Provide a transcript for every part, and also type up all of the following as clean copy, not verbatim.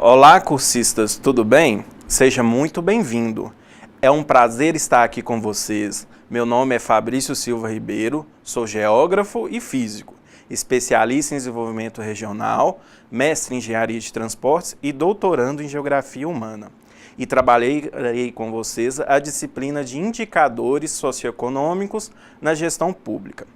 Olá, cursistas, tudo bem? Seja muito bem-vindo. É um prazer estar aqui com vocês. Meu nome é Fabrício Silva Ribeiro, sou geógrafo e físico, especialista em desenvolvimento regional, mestre em engenharia de transportes e doutorando em geografia humana. E trabalharei com vocês a disciplina de indicadores socioeconômicos na gestão pública.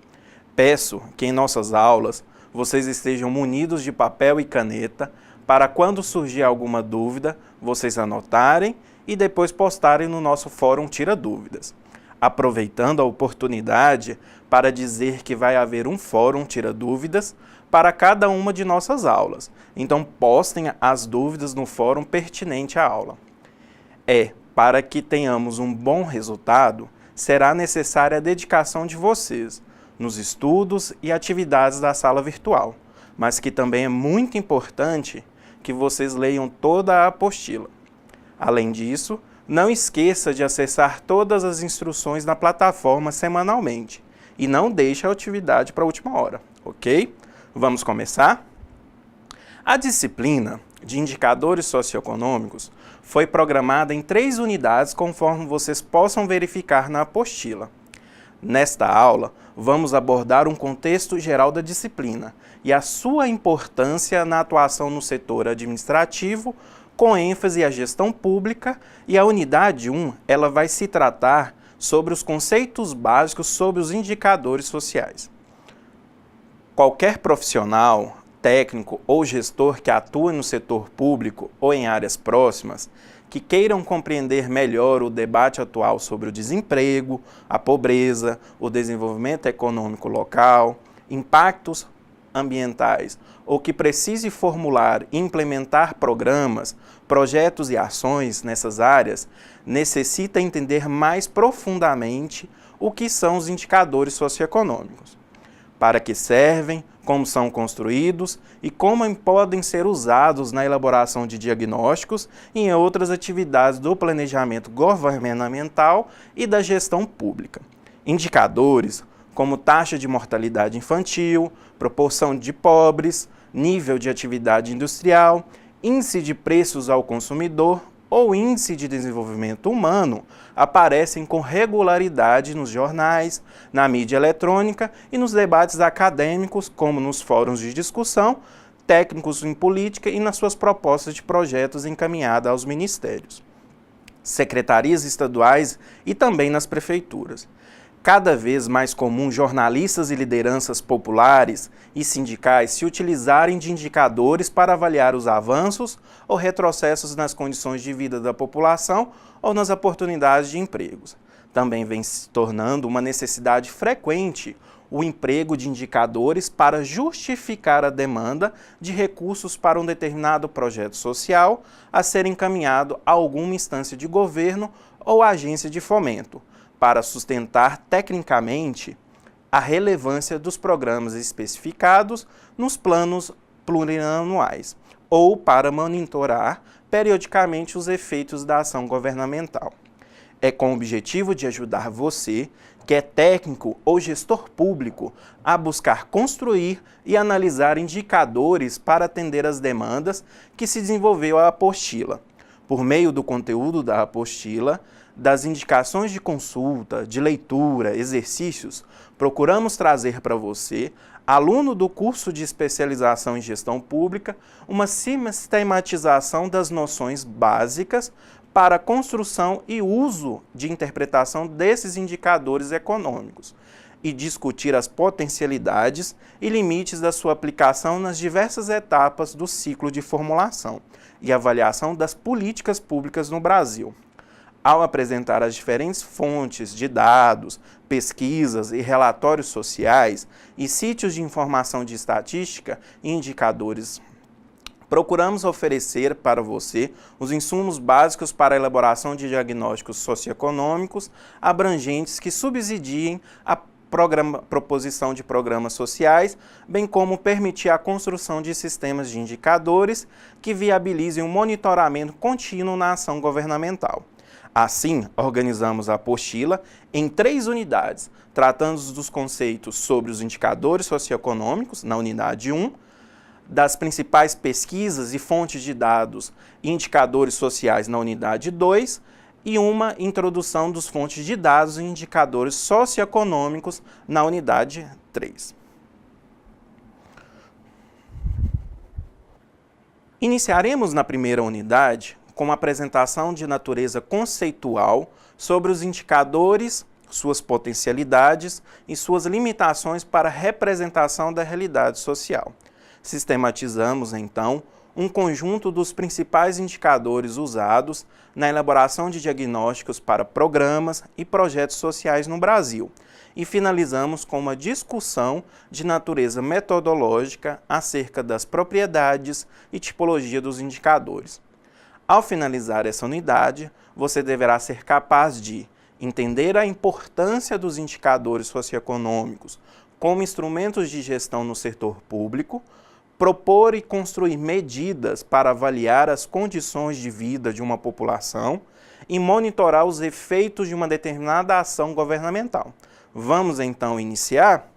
Peço que em nossas aulas vocês estejam munidos de papel e caneta para quando surgir alguma dúvida, vocês anotarem e depois postarem no nosso fórum Tira Dúvidas. Aproveitando a oportunidade para dizer que vai haver um fórum Tira Dúvidas para cada uma de nossas aulas. Então postem as dúvidas no fórum pertinente à aula. Para que tenhamos um bom resultado, será necessária a dedicação de vocês nos estudos e atividades da sala virtual, mas que também é muito importante que vocês leiam toda a apostila. Além disso, não esqueça de acessar todas as instruções na plataforma semanalmente e não deixe a atividade para a última hora, ok? Vamos começar? A disciplina de indicadores socioeconômicos foi programada em 3 unidades conforme vocês possam verificar na apostila. Nesta aula, vamos abordar um contexto geral da disciplina e a sua importância na atuação no setor administrativo, com ênfase à gestão pública, e a unidade 1 ela vai se tratar sobre os conceitos básicos sobre os indicadores sociais. Qualquer profissional, técnico ou gestor que atue no setor público ou em áreas próximas, que queiram compreender melhor o debate atual sobre o desemprego, a pobreza, o desenvolvimento econômico local, impactos ambientais, ou que precise formular e implementar programas, projetos e ações nessas áreas, necessita entender mais profundamente o que são os indicadores socioeconômicos, para que servem, como são construídos e como podem ser usados na elaboração de diagnósticos e em outras atividades do planejamento governamental e da gestão pública. Indicadores como taxa de mortalidade infantil, proporção de pobres, nível de atividade industrial, índice de preços ao consumidor ou índice de desenvolvimento humano aparecem com regularidade nos jornais, na mídia eletrônica e nos debates acadêmicos, como nos fóruns de discussão, técnicos em política e nas suas propostas de projetos encaminhadas aos ministérios, secretarias estaduais e também nas prefeituras. Cada vez mais comum jornalistas e lideranças populares e sindicais se utilizarem de indicadores para avaliar os avanços ou retrocessos nas condições de vida da população ou nas oportunidades de empregos. Também vem se tornando uma necessidade frequente o emprego de indicadores para justificar a demanda de recursos para um determinado projeto social a ser encaminhado a alguma instância de governo ou agência de fomento, para sustentar tecnicamente a relevância dos programas especificados nos planos plurianuais, ou para monitorar periodicamente os efeitos da ação governamental. É com o objetivo de ajudar você, que é técnico ou gestor público, a buscar construir e analisar indicadores para atender às demandas que se desenvolveu a apostila. Por meio do conteúdo da apostila, das indicações de consulta, de leitura, exercícios, procuramos trazer para você, aluno do curso de especialização em gestão pública, uma sistematização das noções básicas para a construção e uso de interpretação desses indicadores econômicos e discutir as potencialidades e limites da sua aplicação nas diversas etapas do ciclo de formulação e avaliação das políticas públicas no Brasil. Ao apresentar as diferentes fontes de dados, pesquisas e relatórios sociais e sítios de informação de estatística e indicadores, procuramos oferecer para você os insumos básicos para a elaboração de diagnósticos socioeconômicos abrangentes que subsidiem a proposição de programas sociais, bem como permitir a construção de sistemas de indicadores que viabilizem um monitoramento contínuo na ação governamental. Assim, organizamos a apostila em 3 unidades, tratando dos conceitos sobre os indicadores socioeconômicos, na unidade 1, das principais pesquisas e fontes de dados e indicadores sociais na unidade 2 e uma introdução dos fontes de dados e indicadores socioeconômicos na unidade 3. Iniciaremos na primeira unidade com uma apresentação de natureza conceitual sobre os indicadores, suas potencialidades e suas limitações para a representação da realidade social. Sistematizamos, então, um conjunto dos principais indicadores usados na elaboração de diagnósticos para programas e projetos sociais no Brasil e finalizamos com uma discussão de natureza metodológica acerca das propriedades e tipologia dos indicadores. Ao finalizar essa unidade, você deverá ser capaz de entender a importância dos indicadores socioeconômicos como instrumentos de gestão no setor público, propor e construir medidas para avaliar as condições de vida de uma população e monitorar os efeitos de uma determinada ação governamental. Vamos então iniciar?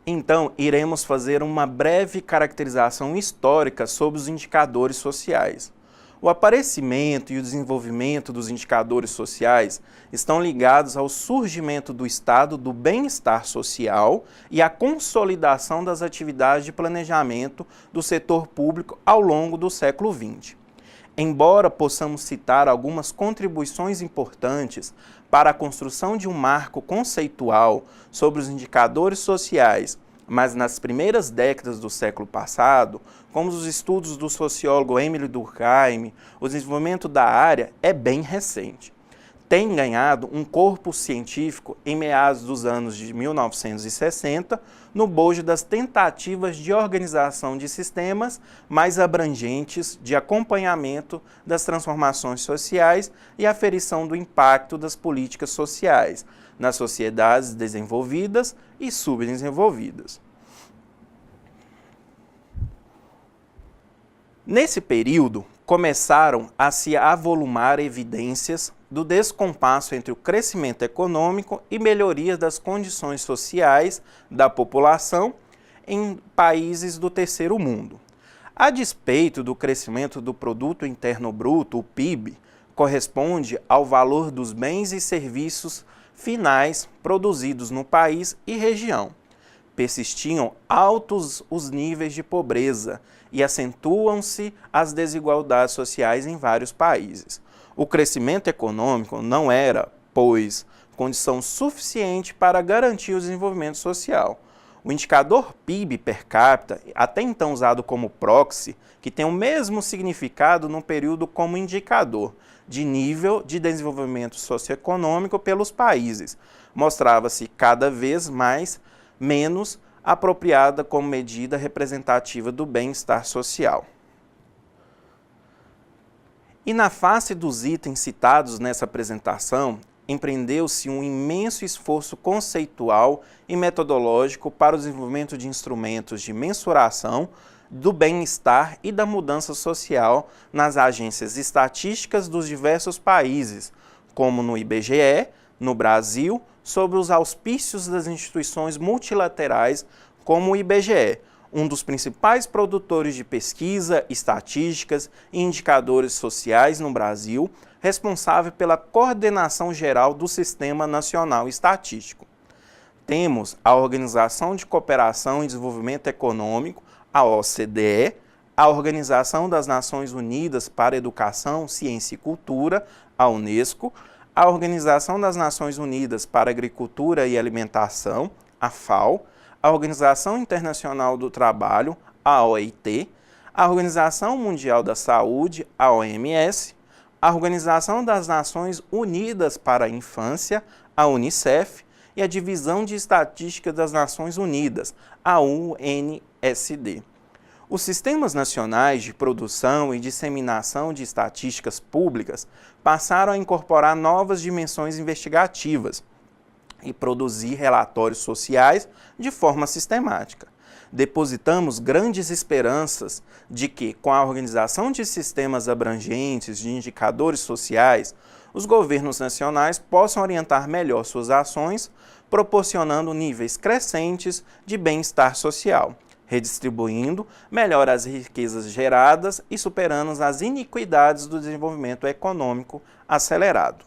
Então, iremos fazer uma breve caracterização histórica sobre os indicadores sociais. O aparecimento e o desenvolvimento dos indicadores sociais estão ligados ao surgimento do estado do bem-estar social e à consolidação das atividades de planejamento do setor público ao longo do século XX. Embora possamos citar algumas contribuições importantes para a construção de um marco conceitual sobre os indicadores sociais, mas nas primeiras décadas do século passado, como os estudos do sociólogo Émile Durkheim, o desenvolvimento da área é bem recente. Tem ganhado um corpo científico em meados dos anos de 1960, no bojo das tentativas de organização de sistemas mais abrangentes de acompanhamento das transformações sociais e aferição do impacto das políticas sociais nas sociedades desenvolvidas e subdesenvolvidas. Nesse período, começaram a se avolumar evidências do descompasso entre o crescimento econômico e melhoria das condições sociais da população em países do terceiro mundo. A despeito do crescimento do Produto Interno Bruto, o PIB, corresponde ao valor dos bens e serviços finais produzidos no país e região. Persistiam altos os níveis de pobreza e acentuam-se as desigualdades sociais em vários países. O crescimento econômico não era, pois, condição suficiente para garantir o desenvolvimento social. O indicador PIB per capita, até então usado como proxy, que tem o mesmo significado no período como indicador de nível de desenvolvimento socioeconômico pelos países, mostrava-se cada vez menos apropriada como medida representativa do bem-estar social. E na face dos itens citados nessa apresentação, empreendeu-se um imenso esforço conceitual e metodológico para o desenvolvimento de instrumentos de mensuração do bem-estar e da mudança social nas agências estatísticas dos diversos países, como no IBGE, no Brasil, sob os auspícios das instituições multilaterais como o IBGE, um dos principais produtores de pesquisa, estatísticas e indicadores sociais no Brasil, responsável pela coordenação geral do Sistema Nacional Estatístico. Temos a Organização de Cooperação e Desenvolvimento Econômico, a OCDE, a Organização das Nações Unidas para Educação, Ciência e Cultura, a Unesco, a Organização das Nações Unidas para Agricultura e Alimentação, a FAO, a Organização Internacional do Trabalho, a OIT, a Organização Mundial da Saúde, a OMS, a Organização das Nações Unidas para a Infância, a UNICEF, e a Divisão de Estatística das Nações Unidas, a UNSD. Os sistemas nacionais de produção e disseminação de estatísticas públicas passaram a incorporar novas dimensões investigativas e produzir relatórios sociais de forma sistemática. Depositamos grandes esperanças de que, com a organização de sistemas abrangentes de indicadores sociais, os governos nacionais possam orientar melhor suas ações, proporcionando níveis crescentes de bem-estar social. redistribuindo melhor as riquezas geradas e superando as iniquidades do desenvolvimento econômico acelerado.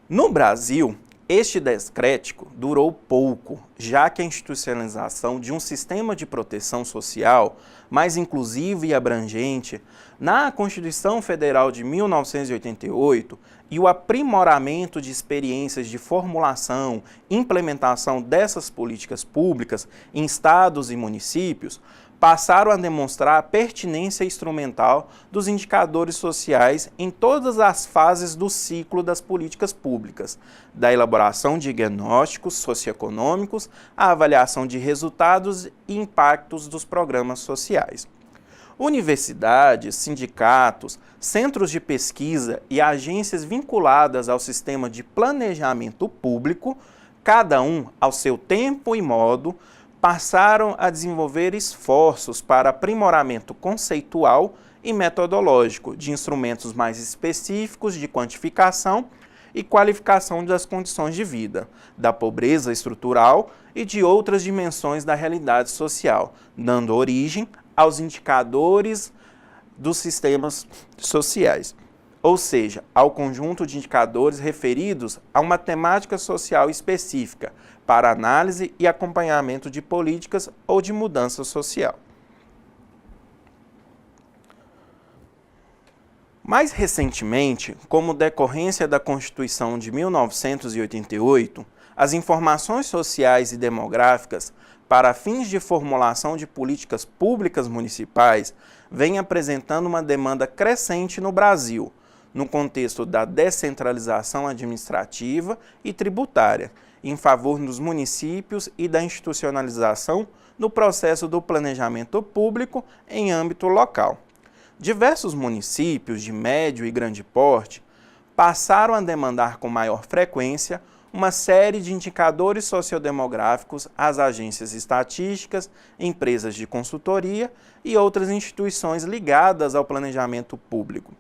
No Brasil, este descrédito durou pouco, já que a institucionalização de um sistema de proteção social mais inclusivo e abrangente na Constituição Federal de 1988 e o aprimoramento de experiências de formulação e implementação dessas políticas públicas em estados e municípios passaram a demonstrar a pertinência instrumental dos indicadores sociais em todas as fases do ciclo das políticas públicas, da elaboração de diagnósticos socioeconômicos à avaliação de resultados e impactos dos programas sociais. Universidades, sindicatos, centros de pesquisa e agências vinculadas ao sistema de planejamento público, cada um ao seu tempo e modo, passaram a desenvolver esforços para aprimoramento conceitual e metodológico de instrumentos mais específicos de quantificação e qualificação das condições de vida, da pobreza estrutural e de outras dimensões da realidade social, dando origem aos indicadores dos sistemas sociais, ou seja, ao conjunto de indicadores referidos a uma temática social específica para análise e acompanhamento de políticas ou de mudança social. Mais recentemente, como decorrência da Constituição de 1988, as informações sociais e demográficas para fins de formulação de políticas públicas municipais vêm apresentando uma demanda crescente no Brasil, no contexto da descentralização administrativa e tributária, em favor dos municípios e da institucionalização no processo do planejamento público em âmbito local. Diversos municípios de médio e grande porte passaram a demandar com maior frequência uma série de indicadores sociodemográficos às agências estatísticas, empresas de consultoria e outras instituições ligadas ao planejamento público.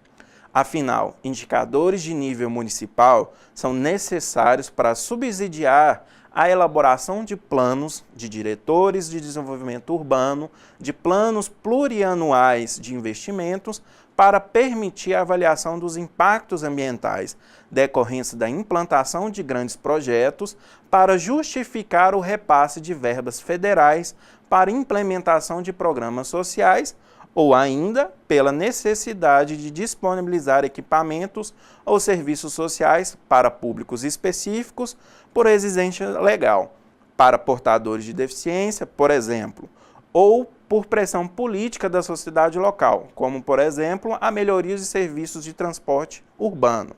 Afinal, indicadores de nível municipal são necessários para subsidiar a elaboração de planos de diretores de desenvolvimento urbano, de planos plurianuais de investimentos, para permitir a avaliação dos impactos ambientais, decorrência da implantação de grandes projetos, para justificar o repasse de verbas federais para implementação de programas sociais, ou ainda pela necessidade de disponibilizar equipamentos ou serviços sociais para públicos específicos por exigência legal, para portadores de deficiência, por exemplo, ou por pressão política da sociedade local, como, por exemplo, a melhoria de serviços de transporte urbano.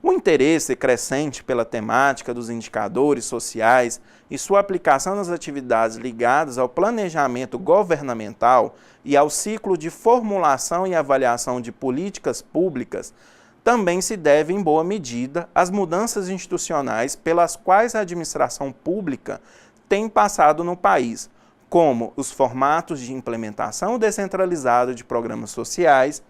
O interesse crescente pela temática dos indicadores sociais e sua aplicação nas atividades ligadas ao planejamento governamental e ao ciclo de formulação e avaliação de políticas públicas também se deve, em boa medida, às mudanças institucionais pelas quais a administração pública tem passado no país, como os formatos de implementação descentralizada de programas sociais,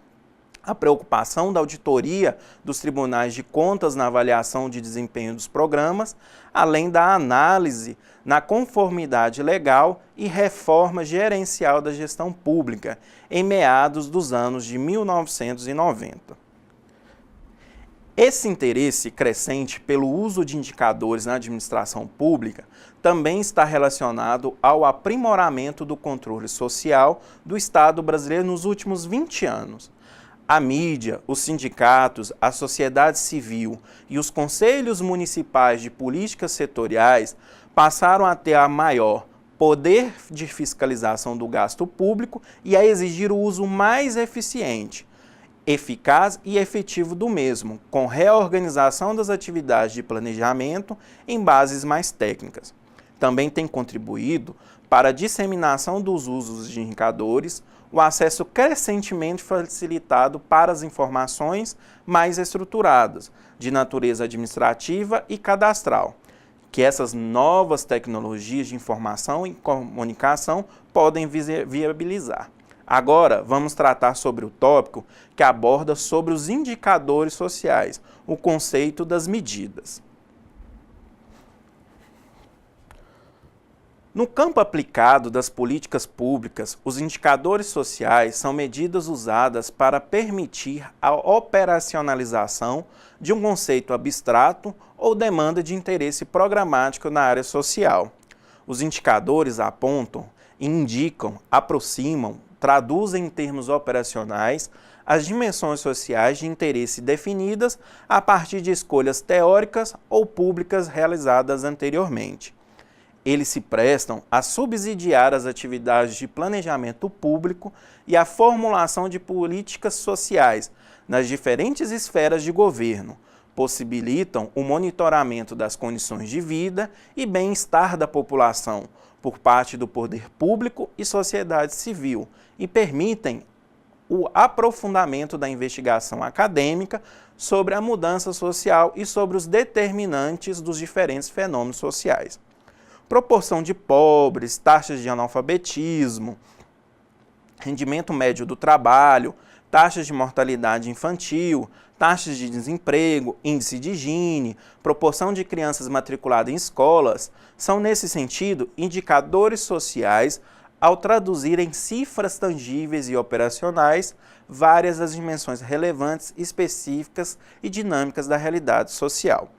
a preocupação da auditoria dos tribunais de contas na avaliação de desempenho dos programas, além da análise na conformidade legal e reforma gerencial da gestão pública, em meados dos anos de 1990. Esse interesse crescente pelo uso de indicadores na administração pública também está relacionado ao aprimoramento do controle social do Estado brasileiro nos últimos 20 anos. A mídia, os sindicatos, a sociedade civil e os conselhos municipais de políticas setoriais passaram a ter a maior poder de fiscalização do gasto público e a exigir o uso mais eficiente, eficaz e efetivo do mesmo, com reorganização das atividades de planejamento em bases mais técnicas. Também tem contribuído para a disseminação dos usos de indicadores, o acesso crescentemente facilitado para as informações mais estruturadas, de natureza administrativa e cadastral, que essas novas tecnologias de informação e comunicação podem viabilizar. Agora, vamos tratar sobre o tópico que aborda sobre os indicadores sociais, o conceito das medidas. No campo aplicado das políticas públicas, os indicadores sociais são medidas usadas para permitir a operacionalização de um conceito abstrato ou demanda de interesse programático na área social. Os indicadores apontam, indicam, aproximam, traduzem em termos operacionais as dimensões sociais de interesse definidas a partir de escolhas teóricas ou públicas realizadas anteriormente. Eles se prestam a subsidiar as atividades de planejamento público e a formulação de políticas sociais nas diferentes esferas de governo, possibilitam o monitoramento das condições de vida e bem-estar da população por parte do poder público e sociedade civil e permitem o aprofundamento da investigação acadêmica sobre a mudança social e sobre os determinantes dos diferentes fenômenos sociais. Proporção de pobres, taxas de analfabetismo, rendimento médio do trabalho, taxas de mortalidade infantil, taxas de desemprego, índice de Gini, proporção de crianças matriculadas em escolas, são, nesse sentido, indicadores sociais ao traduzir em cifras tangíveis e operacionais várias das dimensões relevantes, específicas e dinâmicas da realidade social.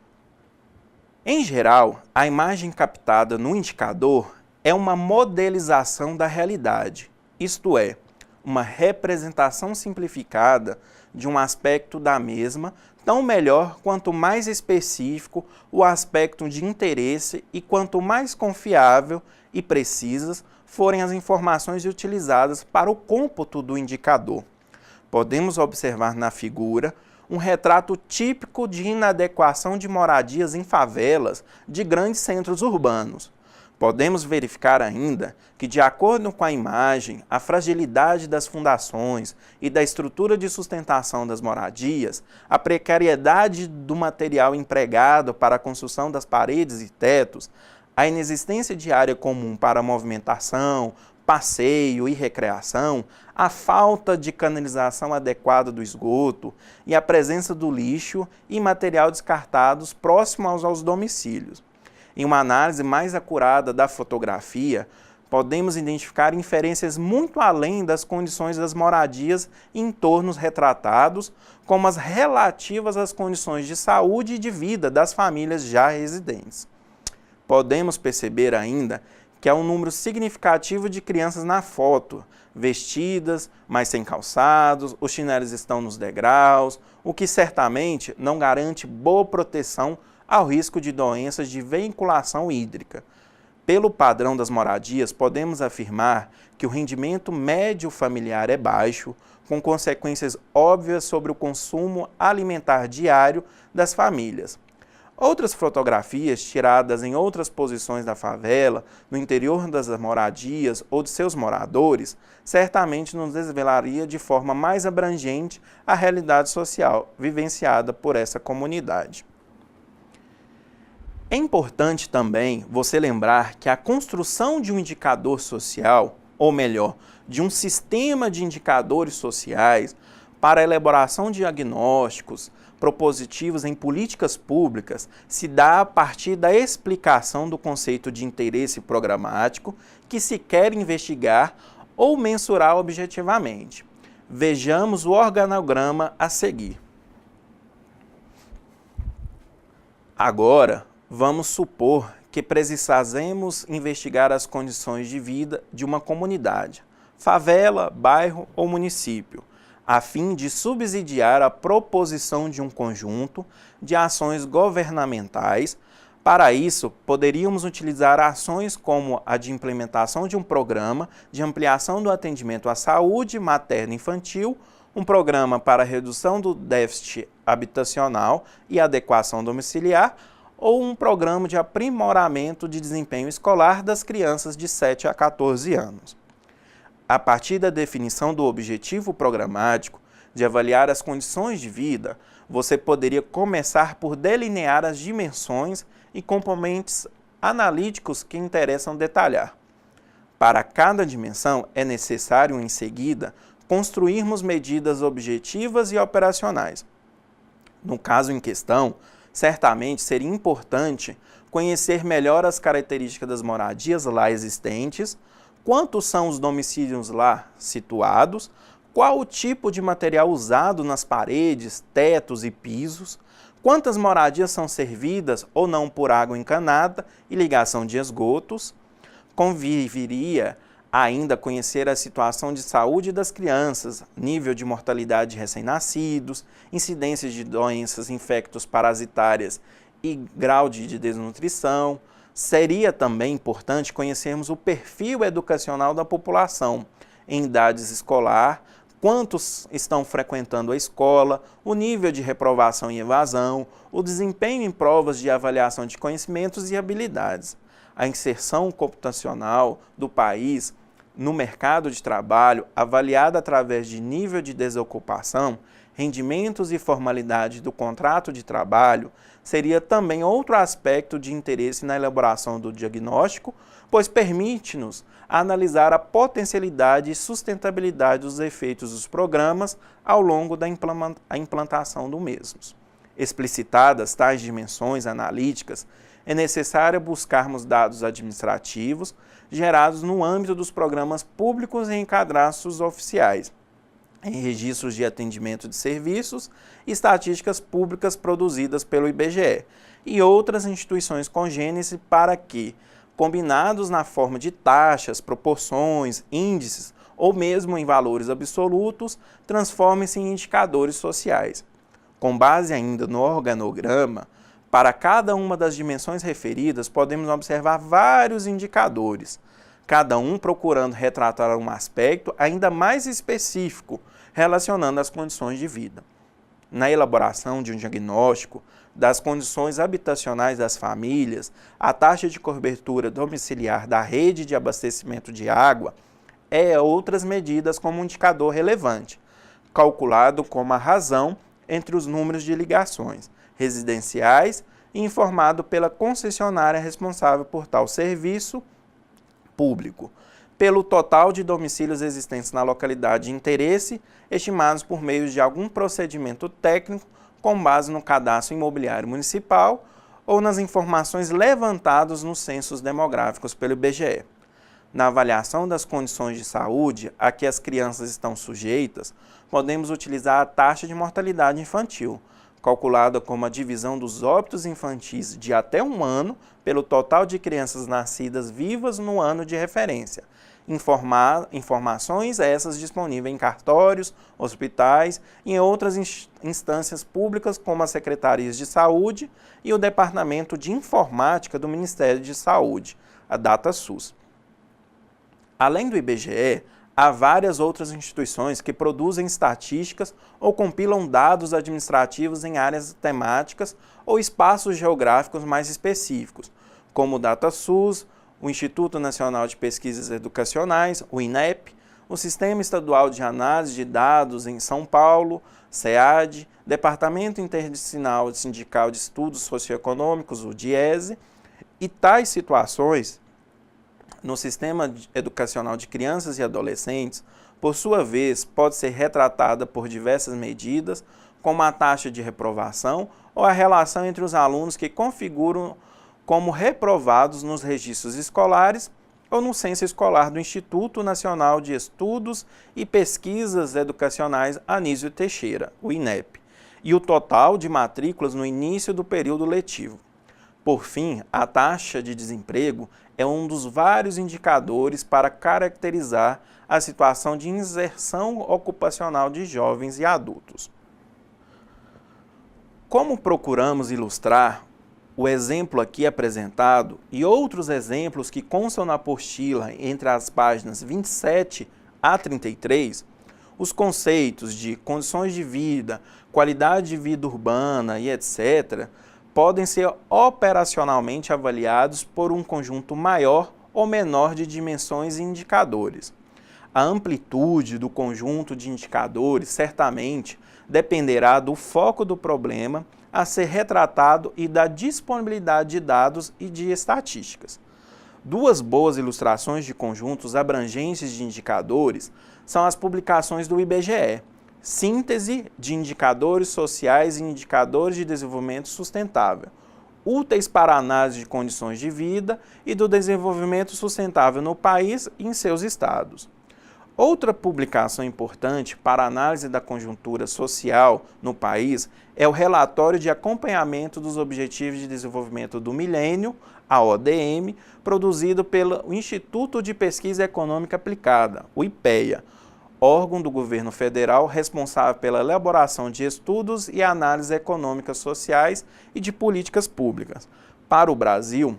Em geral, a imagem captada no indicador é uma modelização da realidade, isto é, uma representação simplificada de um aspecto da mesma, tão melhor quanto mais específico o aspecto de interesse e quanto mais confiável e precisas forem as informações utilizadas para o cômputo do indicador. Podemos observar na figura um retrato típico de inadequação de moradias em favelas de grandes centros urbanos. Podemos verificar ainda que, de acordo com a imagem, a fragilidade das fundações e da estrutura de sustentação das moradias, a precariedade do material empregado para a construção das paredes e tetos, a inexistência de área comum para movimentação, passeio e recreação, a falta de canalização adequada do esgoto e a presença do lixo e material descartados próximos aos domicílios. Em uma análise mais acurada da fotografia, podemos identificar inferências muito além das condições das moradias e entornos retratados, como as relativas às condições de saúde e de vida das famílias já residentes. Podemos perceber ainda que há um número significativo de crianças na foto, vestidas, mas sem calçados, os chinelos estão nos degraus, o que certamente não garante boa proteção ao risco de doenças de veiculação hídrica. Pelo padrão das moradias, podemos afirmar que o rendimento médio familiar é baixo, com consequências óbvias sobre o consumo alimentar diário das famílias. Outras fotografias tiradas em outras posições da favela, no interior das moradias ou de seus moradores, certamente nos desvelaria de forma mais abrangente a realidade social vivenciada por essa comunidade. É importante também você lembrar que a construção de um indicador social, ou melhor, de um sistema de indicadores sociais para a elaboração de diagnósticos propositivos em políticas públicas se dá a partir da explicação do conceito de interesse programático que se quer investigar ou mensurar objetivamente. Vejamos o organograma a seguir. Agora, vamos supor que precisamos investigar as condições de vida de uma comunidade, favela, bairro ou município, a fim de subsidiar a proposição de um conjunto de ações governamentais. Para isso, poderíamos utilizar ações como a de implementação de um programa de ampliação do atendimento à saúde materno-infantil, um programa para redução do déficit habitacional e adequação domiciliar, ou um programa de aprimoramento de desempenho escolar das crianças de 7 a 14 anos. A partir da definição do objetivo programático de avaliar as condições de vida, você poderia começar por delinear as dimensões e componentes analíticos que interessam detalhar. Para cada dimensão, é necessário, em seguida, construirmos medidas objetivas e operacionais. No caso em questão, certamente seria importante conhecer melhor as características das moradias lá existentes, quantos são os domicílios lá situados, qual o tipo de material usado nas paredes, tetos e pisos, quantas moradias são servidas ou não por água encanada e ligação de esgotos. Conviveria ainda conhecer a situação de saúde das crianças, nível de mortalidade de recém-nascidos, incidências de doenças infecto-parasitárias e grau de desnutrição. Seria também importante conhecermos o perfil educacional da população em idades escolar, quantos estão frequentando a escola, o nível de reprovação e evasão, o desempenho em provas de avaliação de conhecimentos e habilidades, a inserção computacional do país no mercado de trabalho, avaliada através de nível de desocupação, rendimentos e formalidade do contrato de trabalho, seria também outro aspecto de interesse na elaboração do diagnóstico, pois permite-nos analisar a potencialidade e sustentabilidade dos efeitos dos programas ao longo da implantação do mesmos. Explicitadas tais dimensões analíticas, é necessário buscarmos dados administrativos gerados no âmbito dos programas públicos e em cadastros oficiais, em registros de atendimento de serviços e estatísticas públicas produzidas pelo IBGE e outras instituições congêneres para que, combinados na forma de taxas, proporções, índices ou mesmo em valores absolutos, transformem-se em indicadores sociais. Com base ainda no organograma, para cada uma das dimensões referidas, podemos observar vários indicadores, cada um procurando retratar um aspecto ainda mais específico, relacionando as condições de vida. Na elaboração de um diagnóstico das condições habitacionais das famílias, a taxa de cobertura domiciliar da rede de abastecimento de água é outras medidas como um indicador relevante, calculado como a razão entre os números de ligações residenciais e informado pela concessionária responsável por tal serviço público, pelo total de domicílios existentes na localidade de interesse, estimados por meio de algum procedimento técnico com base no cadastro imobiliário municipal ou nas informações levantadas nos censos demográficos pelo IBGE. Na avaliação das condições de saúde a que as crianças estão sujeitas, podemos utilizar a taxa de mortalidade infantil, calculada como a divisão dos óbitos infantis de até 1 ano pelo total de crianças nascidas vivas no ano de referência. Informações essas disponíveis em cartórios, hospitais e em outras instâncias públicas como as secretarias de saúde e o Departamento de Informática do Ministério de Saúde, a DataSUS. Além do IBGE, há várias outras instituições que produzem estatísticas ou compilam dados administrativos em áreas temáticas ou espaços geográficos mais específicos, como o DataSUS, o Instituto Nacional de Pesquisas Educacionais, o INEP, o Sistema Estadual de Análise de Dados em São Paulo, SEAD, Departamento Interdisciplinar Sindical de Estudos Socioeconômicos, o DIESE, e tais situações no sistema educacional de crianças e adolescentes, por sua vez, pode ser retratada por diversas medidas, como a taxa de reprovação ou a relação entre os alunos que configuram como reprovados nos registros escolares ou no censo escolar do Instituto Nacional de Estudos e Pesquisas Educacionais Anísio Teixeira, o INEP, e o total de matrículas no início do período letivo. Por fim, a taxa de desemprego é um dos vários indicadores para caracterizar a situação de inserção ocupacional de jovens e adultos. Como procuramos ilustrar o exemplo aqui apresentado e outros exemplos que constam na apostila entre as páginas 27 a 33, os conceitos de condições de vida, qualidade de vida urbana e etc., podem ser operacionalmente avaliados por um conjunto maior ou menor de dimensões e indicadores. A amplitude do conjunto de indicadores certamente dependerá do foco do problema a ser retratado e da disponibilidade de dados e de estatísticas. Duas boas ilustrações de conjuntos abrangentes de indicadores são as publicações do IBGE, Síntese de Indicadores Sociais e Indicadores de Desenvolvimento Sustentável, úteis para a análise de condições de vida e do desenvolvimento sustentável no país e em seus estados. Outra publicação importante para a análise da conjuntura social no país é o Relatório de Acompanhamento dos Objetivos de Desenvolvimento do Milênio, a ODM, produzido pelo Instituto de Pesquisa Econômica Aplicada, o IPEA, órgão do governo federal responsável pela elaboração de estudos e análises econômicas sociais e de políticas públicas. Para o Brasil,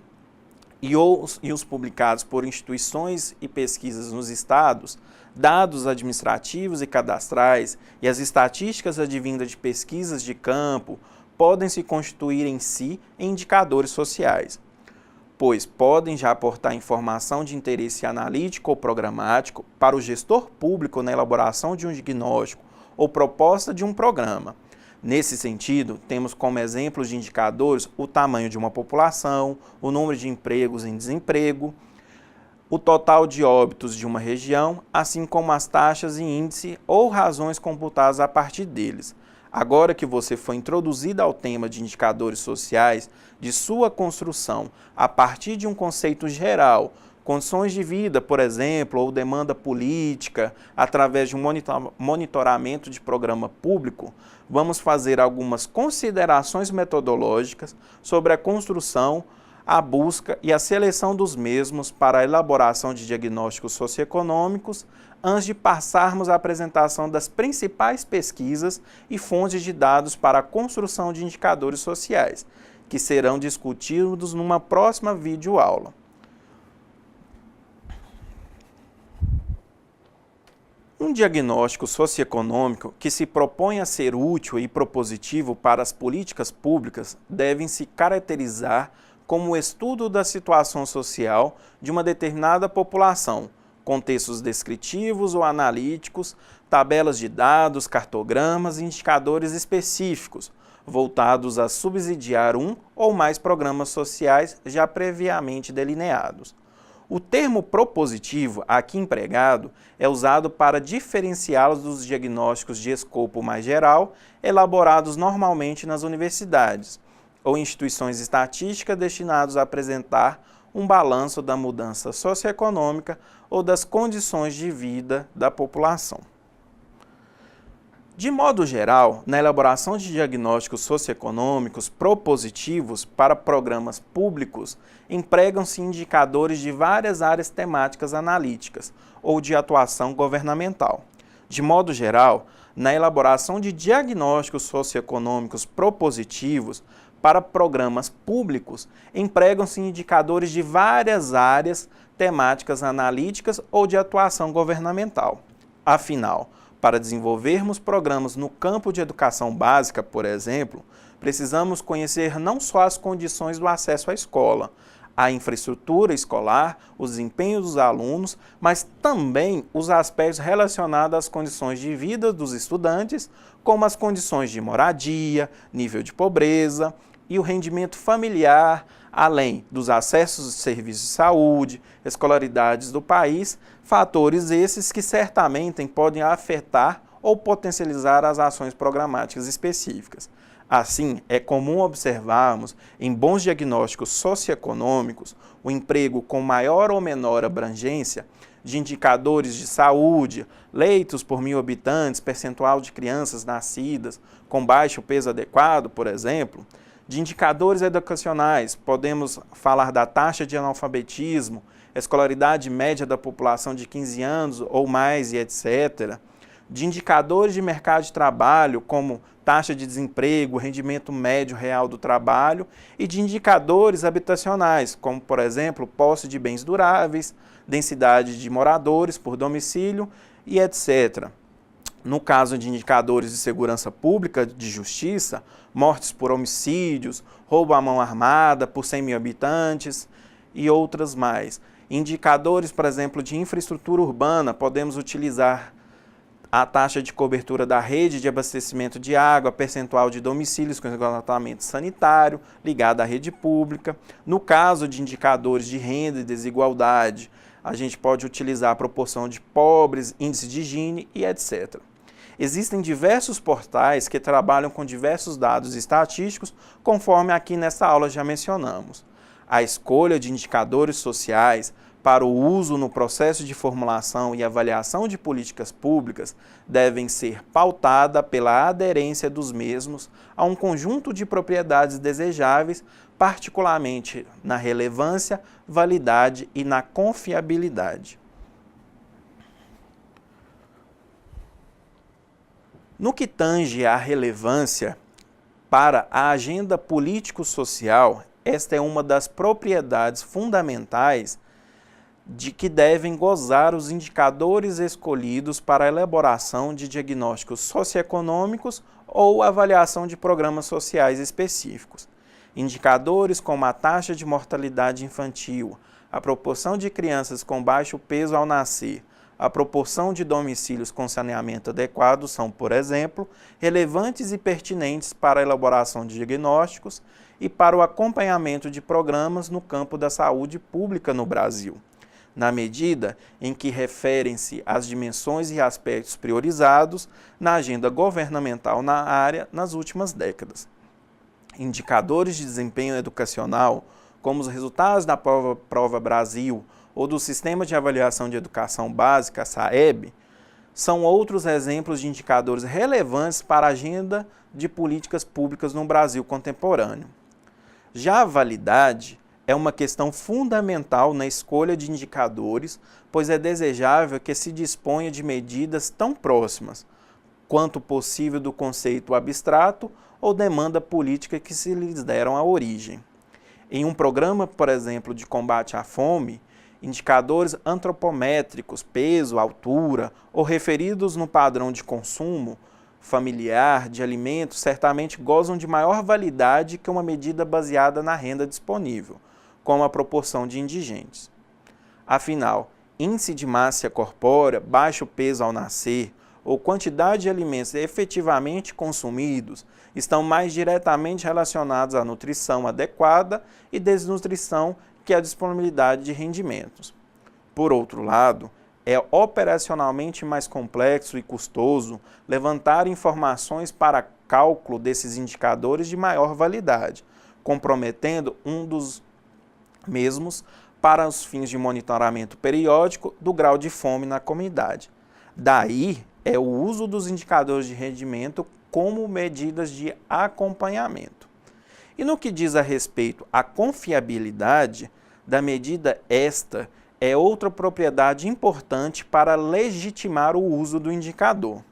e os publicados por instituições e pesquisas nos estados, dados administrativos e cadastrais e as estatísticas advindas de pesquisas de campo podem se constituir em si em indicadores sociais, pois podem já aportar informação de interesse analítico ou programático para o gestor público na elaboração de um diagnóstico ou proposta de um programa. Nesse sentido, temos como exemplos de indicadores o tamanho de uma população, o número de empregos em desemprego, o total de óbitos de uma região, assim como as taxas e índice ou razões computadas a partir deles. Agora que você foi introduzido ao tema de indicadores sociais, de sua construção a partir de um conceito geral, condições de vida, por exemplo, ou demanda política, através de um monitoramento de programa público, vamos fazer algumas considerações metodológicas sobre a construção, a busca e a seleção dos mesmos para a elaboração de diagnósticos socioeconômicos, antes de passarmos à apresentação das principais pesquisas e fontes de dados para a construção de indicadores sociais, que serão discutidos numa próxima videoaula. Um diagnóstico socioeconômico que se propõe a ser útil e propositivo para as políticas públicas deve se caracterizar como o estudo da situação social de uma determinada população, contextos descritivos ou analíticos, tabelas de dados, cartogramas e indicadores específicos, voltados a subsidiar um ou mais programas sociais já previamente delineados. O termo propositivo, aqui empregado, é usado para diferenciá-los dos diagnósticos de escopo mais geral, elaborados normalmente nas universidades ou instituições estatísticas destinados a apresentar um balanço da mudança socioeconômica ou das condições de vida da população. De modo geral, na elaboração de diagnósticos socioeconômicos propositivos para programas públicos, empregam-se indicadores de várias áreas temáticas analíticas ou de atuação governamental. De modo geral, na elaboração de diagnósticos socioeconômicos propositivos para programas públicos, empregam-se indicadores de várias áreas temáticas analíticas ou de atuação governamental. Afinal, para desenvolvermos programas no campo de educação básica, por exemplo, precisamos conhecer não só as condições do acesso à escola, a infraestrutura escolar, o desempenho dos alunos, mas também os aspectos relacionados às condições de vida dos estudantes, como as condições de moradia, nível de pobreza e o rendimento familiar, além dos acessos de serviços de saúde, escolaridades do país, fatores esses que certamente podem afetar ou potencializar as ações programáticas específicas. Assim, é comum observarmos em bons diagnósticos socioeconômicos o emprego com maior ou menor abrangência de indicadores de saúde, leitos por 1.000 habitantes, percentual de crianças nascidas com baixo peso adequado, por exemplo, de indicadores educacionais, podemos falar da taxa de analfabetismo, escolaridade média da população de 15 anos ou mais e etc., de indicadores de mercado de trabalho, como taxa de desemprego, rendimento médio real do trabalho, e de indicadores habitacionais, como, por exemplo, posse de bens duráveis, densidade de moradores por domicílio e etc. No caso de indicadores de segurança pública, de justiça, mortes por homicídios, roubo à mão armada por 100.000 habitantes e outras mais. Indicadores, por exemplo, de infraestrutura urbana, podemos utilizar a taxa de cobertura da rede de abastecimento de água, percentual de domicílios com esgotamento sanitário ligado à rede pública. No caso de indicadores de renda e desigualdade, a gente pode utilizar a proporção de pobres, índice de Gini e etc. Existem diversos portais que trabalham com diversos dados estatísticos, conforme aqui nessa aula já mencionamos. A escolha de indicadores sociais para o uso no processo de formulação e avaliação de políticas públicas devem ser pautada pela aderência dos mesmos a um conjunto de propriedades desejáveis, particularmente na relevância, validade e na confiabilidade. No que tange à relevância para a agenda político-social, esta é uma das propriedades fundamentais de que devem gozar os indicadores escolhidos para a elaboração de diagnósticos socioeconômicos ou avaliação de programas sociais específicos. Indicadores como a taxa de mortalidade infantil, a proporção de crianças com baixo peso ao nascer, a proporção de domicílios com saneamento adequado são, por exemplo, relevantes e pertinentes para a elaboração de diagnósticos e para o acompanhamento de programas no campo da saúde pública no Brasil, na medida em que referem-se às dimensões e aspectos priorizados na agenda governamental na área nas últimas décadas. Indicadores de desempenho educacional, como os resultados da Prova Brasil ou do Sistema de Avaliação de Educação Básica, SAEB, são outros exemplos de indicadores relevantes para a agenda de políticas públicas no Brasil contemporâneo. Já a validade é uma questão fundamental na escolha de indicadores, pois é desejável que se disponha de medidas tão próximas quanto possível do conceito abstrato ou demanda política que se lhes deram a origem. Em um programa, por exemplo, de combate à fome, indicadores antropométricos, peso, altura, ou referidos no padrão de consumo familiar de alimentos, certamente gozam de maior validade que uma medida baseada na renda disponível, como a proporção de indigentes. Afinal, índice de massa corpórea, baixo peso ao nascer, ou quantidade de alimentos efetivamente consumidos estão mais diretamente relacionados à nutrição adequada e desnutrição que a disponibilidade de rendimentos. Por outro lado, é operacionalmente mais complexo e custoso levantar informações para cálculo desses indicadores de maior validade, comprometendo um dos mesmos para os fins de monitoramento periódico do grau de fome na comunidade. Daí é o uso dos indicadores de rendimento como medidas de acompanhamento. E no que diz a respeito à confiabilidade da medida, esta é outra propriedade importante para legitimar o uso do indicador.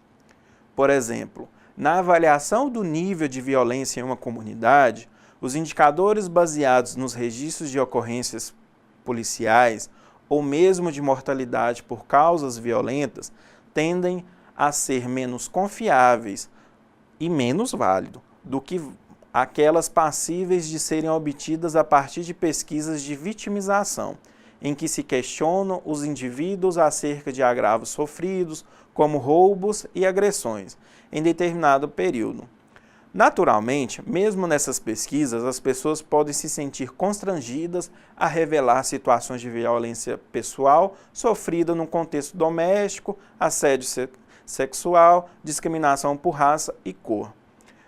Por exemplo, na avaliação do nível de violência em uma comunidade, os indicadores baseados nos registros de ocorrências policiais ou mesmo de mortalidade por causas violentas tendem a ser menos confiáveis e menos válidos do que aquelas passíveis de serem obtidas a partir de pesquisas de vitimização, em que se questionam os indivíduos acerca de agravos sofridos, como roubos e agressões, em determinado período. Naturalmente, mesmo nessas pesquisas, as pessoas podem se sentir constrangidas a revelar situações de violência pessoal sofrida no contexto doméstico, assédio sexual, discriminação por raça e cor.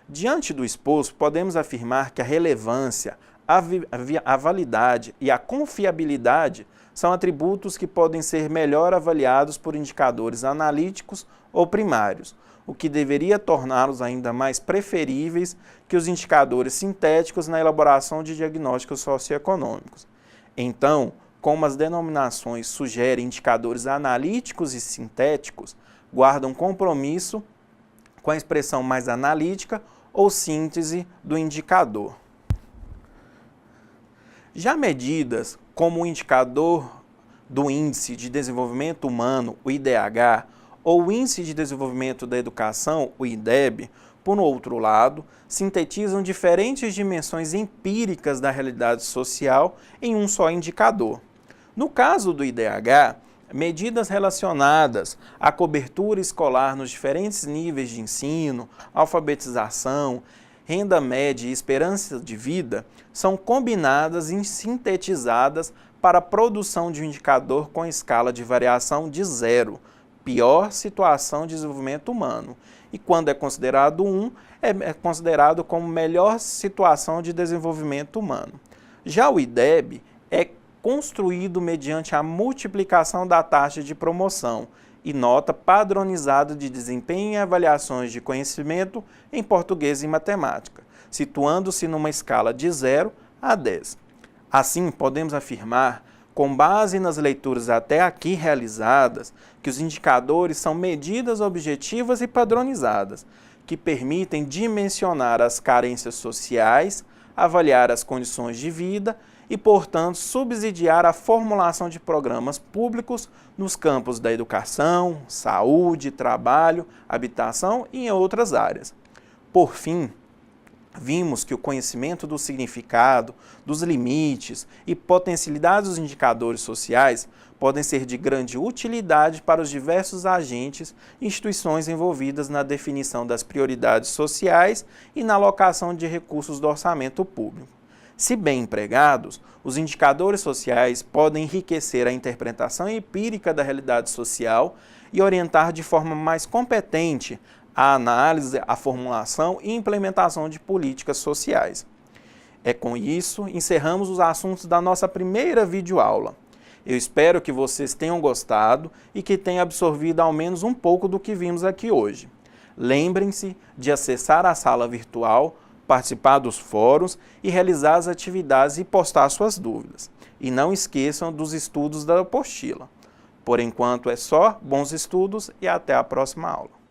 Diante do exposto, podemos afirmar que a relevância, a validade e a confiabilidade são atributos que podem ser melhor avaliados por indicadores analíticos ou primários, o que deveria torná-los ainda mais preferíveis que os indicadores sintéticos na elaboração de diagnósticos socioeconômicos. Então, como as denominações sugerem indicadores analíticos e sintéticos, guardam compromisso com a expressão mais analítica ou síntese do indicador. Já medidas como o indicador do Índice de Desenvolvimento Humano, o IDH, ou o Índice de Desenvolvimento da Educação, o IDEB, por outro lado, sintetizam diferentes dimensões empíricas da realidade social em um só indicador. No caso do IDH, medidas relacionadas à cobertura escolar nos diferentes níveis de ensino, alfabetização, renda média e esperança de vida são combinadas e sintetizadas para a produção de um indicador com escala de variação de 0, pior situação de desenvolvimento humano. E quando é considerado 1, é considerado como melhor situação de desenvolvimento humano. Já o IDEB é construído mediante a multiplicação da taxa de promoção e nota padronizada de desempenho e avaliações de conhecimento em português e matemática, situando-se numa escala de 0 a 10. Assim, podemos afirmar, com base nas leituras até aqui realizadas, que os indicadores são medidas objetivas e padronizadas, que permitem dimensionar as carências sociais, avaliar as condições de vida e, portanto, subsidiar a formulação de programas públicos nos campos da educação, saúde, trabalho, habitação e em outras áreas. Por fim, vimos que o conhecimento do significado, dos limites e potencialidades dos indicadores sociais podem ser de grande utilidade para os diversos agentes e instituições envolvidas na definição das prioridades sociais e na alocação de recursos do orçamento público. Se bem empregados, os indicadores sociais podem enriquecer a interpretação empírica da realidade social e orientar de forma mais competente a análise, a formulação e implementação de políticas sociais. Com isso, encerramos os assuntos da nossa primeira videoaula. Eu espero que vocês tenham gostado e que tenham absorvido ao menos um pouco do que vimos aqui hoje. Lembrem-se de acessar a sala virtual, participar dos fóruns e realizar as atividades e postar suas dúvidas. E não esqueçam dos estudos da apostila. Por enquanto é só, bons estudos e até a próxima aula.